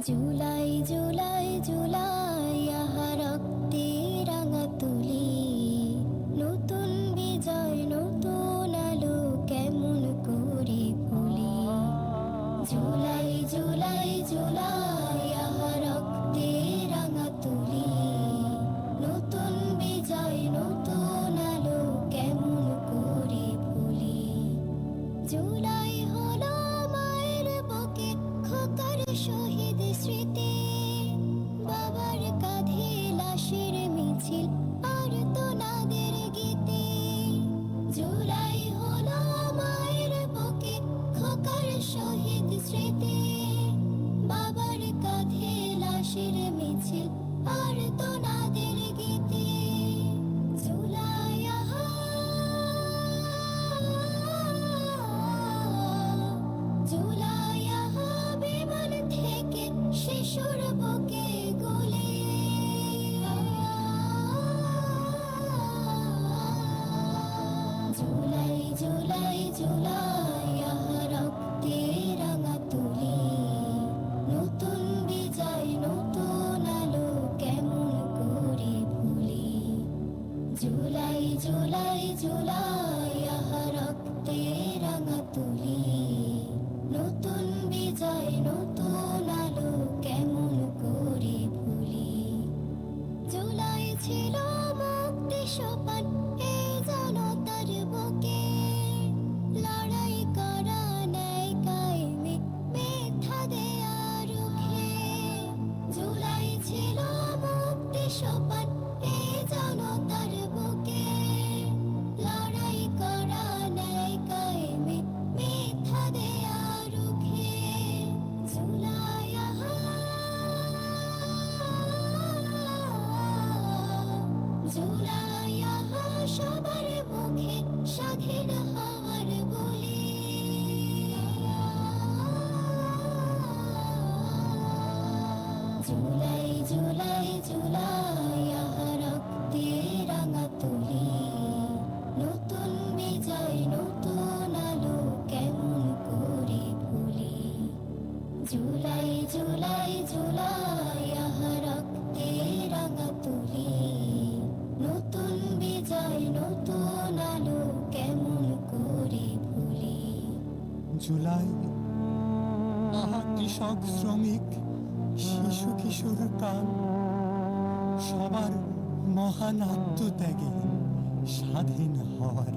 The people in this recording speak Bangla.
জুলাই জুলাই জুলাই আহা রক্তে রাঙা তুলি, নতুন বিজয় নতুন আলো কেমন করে ভুলি। জুলাই জুলাই জুলাই আহা রক্তে রাঙা তুলি, নতুন বিজয় নতুন আলো কেমন করে ভুলি। জুলাই হলো মায়ের বুকে খোকার শহীদ স্মৃতি, বাবার কাঁধে লাশের মিছিল আর তোনাদের গীতি। জুলাই হলো মায়ের বুকে খোকার শহীদ স্মৃতি, বাবার কাঁধে লাশের মিছিল আর তোনাদের গীতি। জুলাই আহা, জুলাই আহা বিমান থেকে শিশুর বুকে গুলি। জুলাই জুলাই জুলাই আহা রক্তে রাঙা তুলি, নতুন বিজয় নতুন আলো কেমন করে ভুলি। জুলাই জুলাই জুলাই আহা রক্তে রাঙা তুলি, নতুন বিজয় নতুন আলো কেমন করে ভুলি। জুলাই ছিল মুক্তি সোপান এই জনতার বুকে, লড়াই করা ন্যায় কায়েমে মিথ্যা দেয়া রুখে। জুলাই ছিল মুক্তি সোপান এই জনতার বুকে, লড়াই করা ন্যায় কায়েমে মিথ্যা দেয়া রুখে। জুলাই আহা, জুলাই আহা সবার মুখে স্বাধীন হওয়ার বলি। জুলাই জুলাই জুলাই আহা রক্তে রাঙা তুলি, নতুন বিজয় নতুন আলো কেমন করে ভুলি। জুলাই জুলাই জুলাই আহা রক্তে রাঙা তুলি, নতুন বিজয় নতুন আলো কেমন করে ভুলি। জুলাই আহা কৃষক শ্রমিক শিশু কিশোর প্রাণ, সবার মহান আত্মত্যাগে স্বাধীন হওয়ার